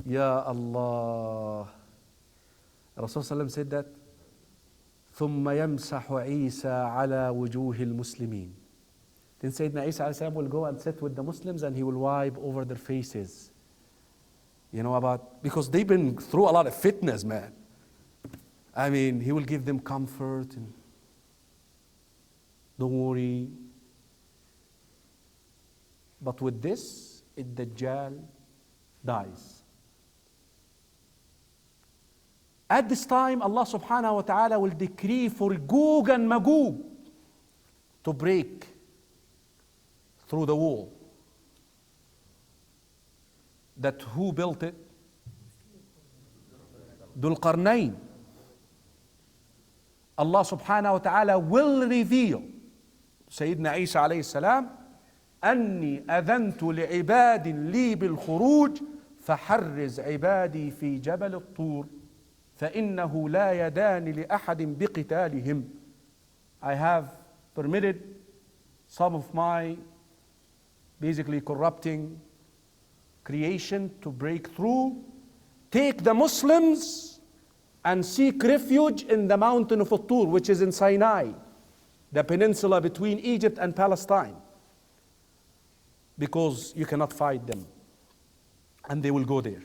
Ya Allah. Rasulullah said that, ثُمَّ يَمْسَحُ عِيسَى عَلَى وُجُوهِ الْمُسْلِمِينَ. Then Sayyidina Isa alayhi salam will go and sit with the Muslims and he will wipe over their faces. You know about, because they've been through a lot of fitness, man. I mean, he will give them comfort and don't worry. But with this, Dajjal dies. At this time, Allah subhanahu wa ta'ala will decree for Gog and Magog to break through the wall. That who built it? Dhul Qarnayn. Allah subhanahu wa ta'ala will reveal Sayyidina Isa alayhi salam, أني أذنت لعباد لي بالخروج فحرز عبادي في جبل الطور فإنه لا يدان لأحد بقتالهم. I have permitted some of my basically corrupting creation to break through, take the Muslims and seek refuge in the mountain of At-Tur, which is in Sinai, the peninsula between Egypt and Palestine, because you cannot fight them, and they will go there.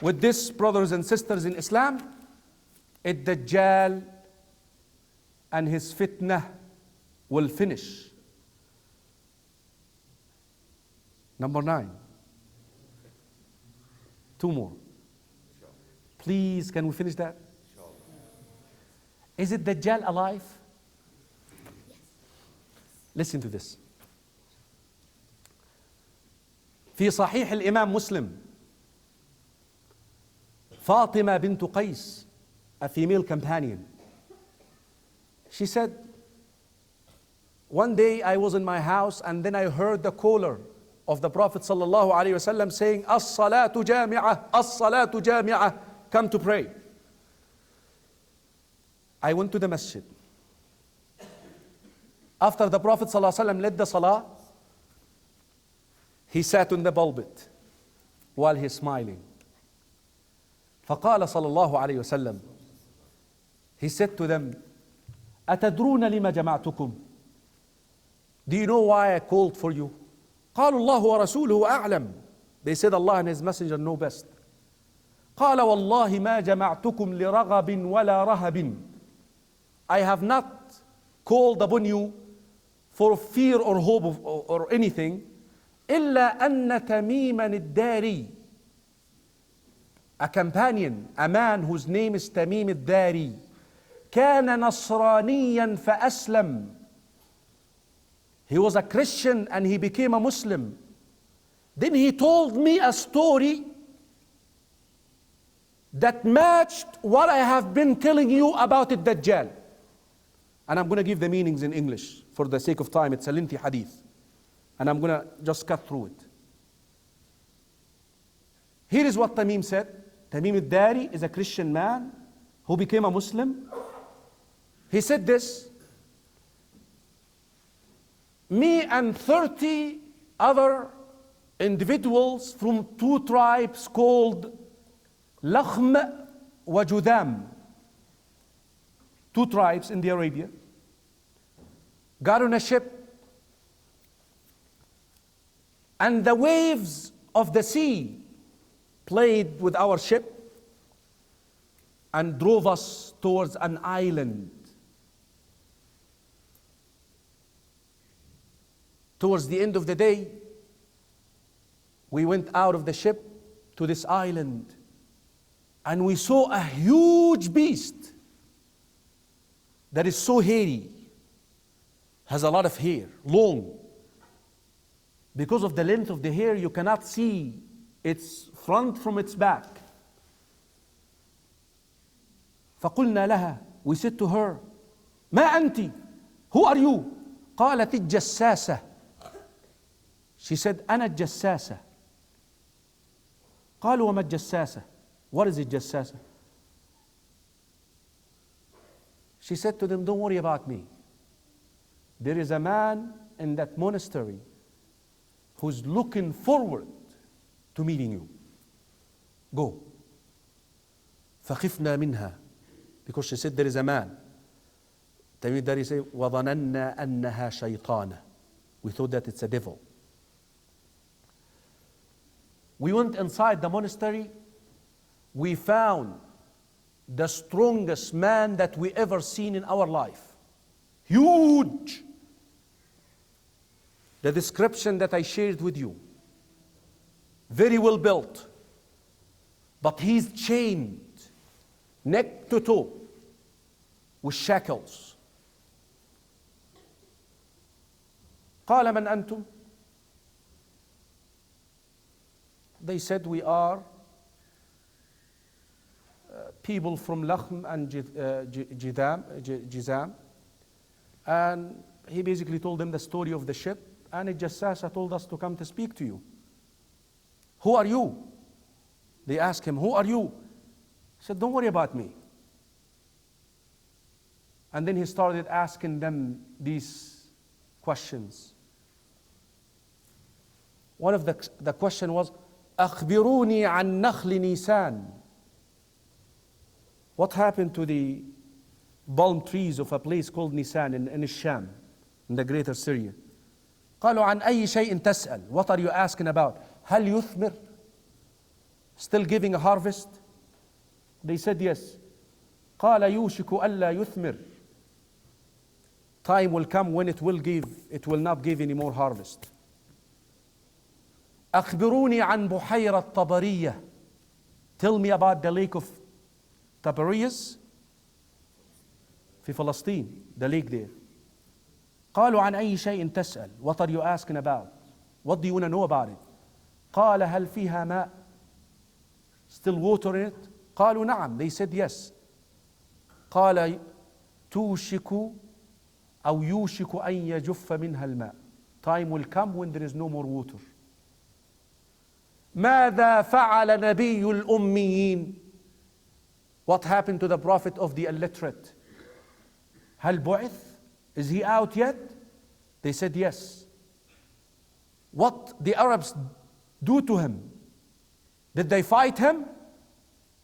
With this, brothers and sisters in Islam, Dajjal and his fitnah will finish. Number 9. 2 more. Please, can we finish that? Is it Dajjal alive? Listen to this. في صحيح الإمام مسلم, Fatima bint Qais, a female companion, she said, one day I was in my house and then I heard the caller of the Prophet sallallahu alaihi wasallam saying, "As-salatu jami'ah, as-salatu jami'ah, come to pray." I went to the masjid. After the Prophet sallallahu alaihi wasallam led the salah, he sat on the pulpit while he's smiling. فقال صلى الله عليه وسلم, he said to them, أتدرون لما جمعتكم? Do you know why I called for you? قالوا الله ورسوله أعلم. They said Allah and His Messenger know best. قال والله ما جمعتكم لرغب ولا رهب. I have not called upon you for fear or hope or anything. إلا أن تميما الداري, a companion, a man whose name is Tamim الداري, كان نصرانيا فأسلم. He was a Christian and he became a Muslim. Then he told me a story that matched what I have been telling you about it, Dajjal. And I'm going to give the meanings in English for the sake of time. It's a lengthy hadith, and I'm going to just cut through it. Here is what Tamim said. Tamim al-Dari is a Christian man who became a Muslim. He said this: me and 30 other individuals from 2 tribes called Lakhm wa Judam, 2 tribes in the Arabia, got on a ship, and the waves of the sea played with our ship and drove us towards an island. Towards the end of the day, we went out of the ship to this island, and we saw a huge beast that is so hairy, has a lot of hair, long. Because of the length of the hair, you cannot see its front from its back. فقلنا لها, we said to her, ما أنت? Who are you? قالت الجساسة. She said, أنا الجساسة. قالوا وما الجساسة? What is الجساسة? She said to them, don't worry about me. There is a man in that monastery who's looking forward to meeting you. Go. فخفنا منها. Because she said there is a man. Tamid Dari say, وَظَنَنَّا أَنَّهَا شَيْطَانَ. We thought that it's a devil. We went inside the monastery. We found the strongest man that we ever seen in our life. Huge. The description that I shared with you. Very well built. But he's chained neck to toe with shackles. قال من أنتم? They said we are people from Lakhm and Jizam. And he basically told them the story of the ship. And Jassasa told us to come to speak to you. Who are you? They asked him, who are you? He said, don't worry about me. And then he started asking them these questions. One of the question was, أخبروني عن نخل نيسان. What happened to the palm trees of a place called Nisan in Sham, in the greater Syria? قالوا عن أي شيء تسأل. What are you asking about? هل يثمر? Still giving a harvest? They said yes. قال يوشك ألا يثمر. Time will come when it will not give any more harvest. أخبروني عن بحيرة طبرية. Tell me about the lake of Tiberias في فلسطين, the lake there. قالوا عن أي شيء تسأل. What are you asking about? What do you want to know about it? قال هل فيها ماء? Still water in it? قالوا نعم. They said yes. قال توشك أو يوشك أن يجف منها الماء. Time will come when there is no more water. ماذا فعل نبي الأميين? What happened to the prophet of the illiterate? هل بعث? Is he out yet? They said yes. What the Arabs do to him? Did they fight him?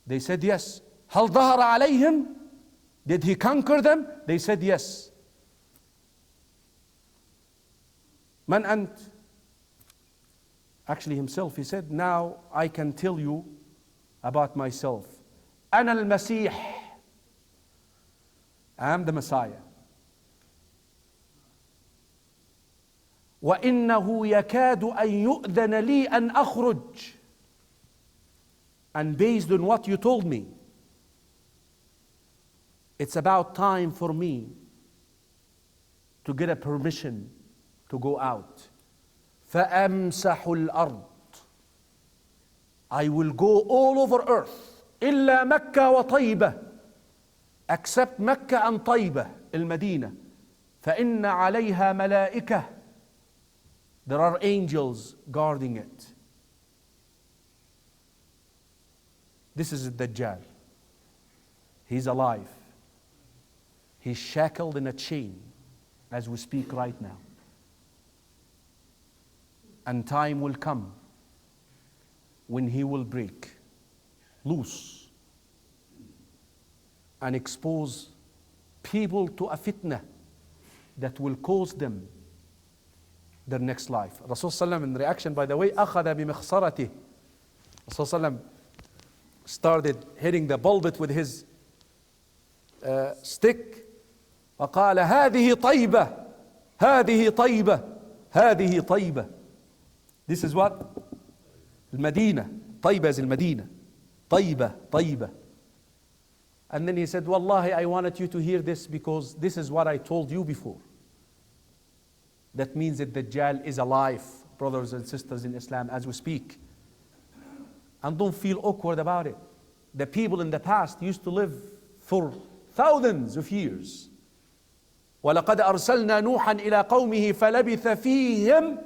They said yes. هل ظهر عليهم? Did he conquer them? They said yes. من أنت? Actually himself, he said, now I can tell you about myself. أنا المسيح. I am the Messiah. وإنه يكاد أن يؤذن لي أن أخرج. And based on what you told me, it's about time for me to get a permission to go out. فأمسح الأرض. I will go all over earth. إلا مكة وطيبة. Except مكة and طيبة, المدينة. فإن عليها ملائكة. There are angels guarding it. This is the Dajjal. He's alive. He's shackled in a chain as we speak right now. And time will come when he will break loose and expose people to a fitna that will cause them their next life. Rasul Sallam, in reaction, by the way, أخذ بمخصرته. Rasul Sallam started hitting the pulpit with his stick. وقال هذه طيبة هذه طيبة هذه طيبة. This is what? المدينة. طيبة is المدينة. طيبة طيبة. And then he said, Wallahi, I wanted you to hear this because this is what I told you before. That means that Dajjal is alive, brothers and sisters in Islam, as we speak. And don't feel awkward about it. The people in the past used to live for thousands of years. وَلَقَدْ أَرْسَلْنَا نُوحًا إِلَىٰ قَوْمِهِ فَلَبِثَ فِيهِمْ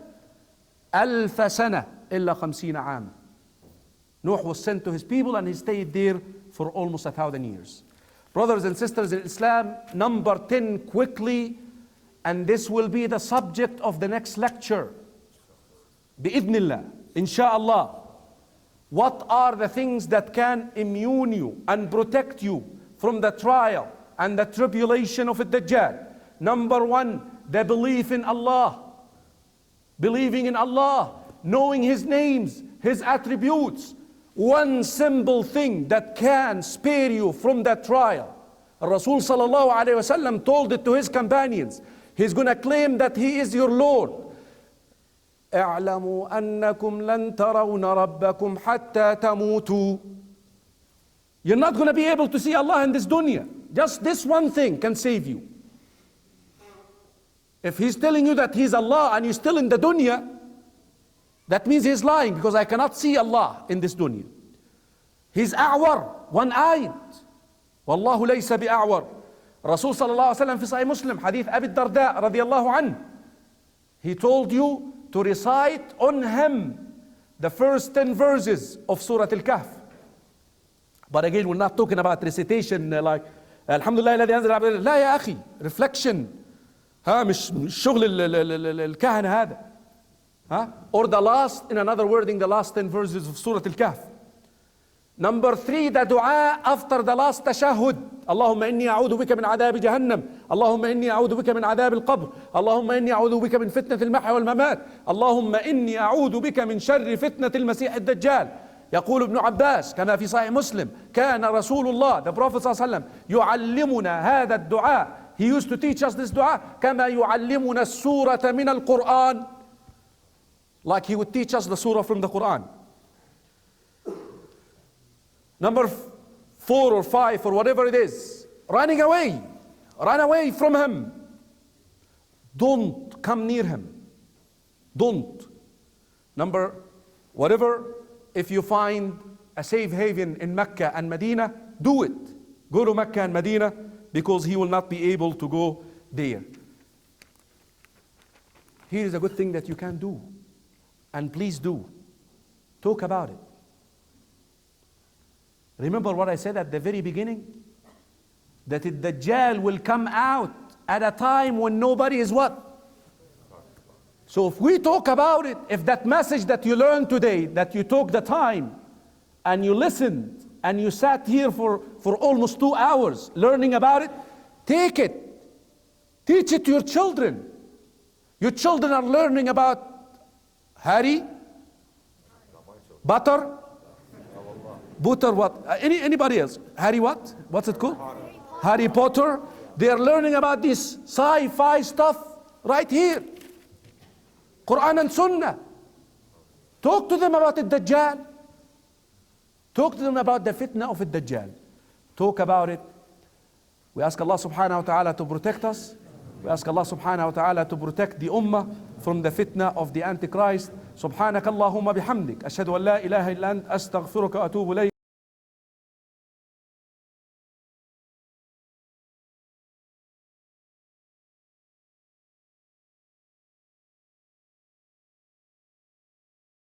أَلْفَ سَنَةٍ إِلَّا 50 عَامًا. Nuh was sent to his people and he stayed there for almost 1,000 years. Brothers and sisters in Islam, number 10 quickly, and this will be the subject of the next lecture. بإذن الله, inshallah. What are the things that can immune you and protect you from the trial and the tribulation of the Dajjal? Number one, the belief in Allah. Believing in Allah, knowing His names, His attributes. One simple thing that can spare you from that trial. Rasul sallallahu alayhi wasallam told it to his companions. He's going to claim that He is your Lord. اعلموا أنكم لن ترون ربكم حتى تموتوا. You're not going to be able to see Allah in this dunya. Just this one thing can save you. If He's telling you that He's Allah and you're still in the dunya, that means He's lying, because I cannot see Allah in this dunya. He's a'war, one-eyed. Wallahu laysa bi'a'war. Rasul sallallahu alayhi wa sallam fi Sahih Muslim, hadith Abi Darda radiyallahu anhu. He told you to recite on him the first 10 verses of Surah Al-Kahf. But again, we're not talking about recitation like Alhamdulillah الذي أنزل على لا يا أخي, reflection. مش شغل الكهنة هذا. Or the last, in another wording, the last 10 verses of Surah Al-Kahf. Number 3, the dua after the last tashahhud. اللهم إني أعوذ بك من عذاب جهنم. اللهم إني أعوذ بك من عذاب القبر. اللهم إني أعوذ بك من فتنة المحيا والممات. اللهم إني أعوذ بك من شر فتنة المسيح الدجال. يقول ابن عباس كما في صحيح مسلم كان رسول الله, the Prophet صلى الله عليه وسلم, يعلمنا هذا الدعاء. He used to teach us this dua كما يعلمنا السورة من القرآن. Like he would teach us the surah from the Quran. Number 4 or 5 or whatever it is, running away. Run away from him. Don't come near him. Don't. Number whatever, if you find a safe haven in Mecca and Medina, do it. Go to Mecca and Medina, because he will not be able to go there. Here is a good thing that you can do. And please do. Talk about it. Remember what I said at the very beginning? That the Dajjal will come out at a time when nobody is what? So if we talk about it, if that message that you learned today, that you took the time and you listened and you sat here for almost 2 hours learning about it, take it. Teach it to your children. Your children are learning about Harry, Butter what? Anybody else? Harry what? What's it called? Harry Potter. They are learning about this sci-fi stuff right here. Quran and Sunnah. Talk to them about the Dajjal. Talk to them about the fitna of the Dajjal. Talk about it. We ask Allah subhanahu wa ta'ala to protect us. We ask Allah subhanahu wa ta'ala to protect the ummah from the fitna of the Antichrist. سبحانك اللهم بحمدك أشهد أن لا إله إلا أنت أستغفرك وأتوب إليك.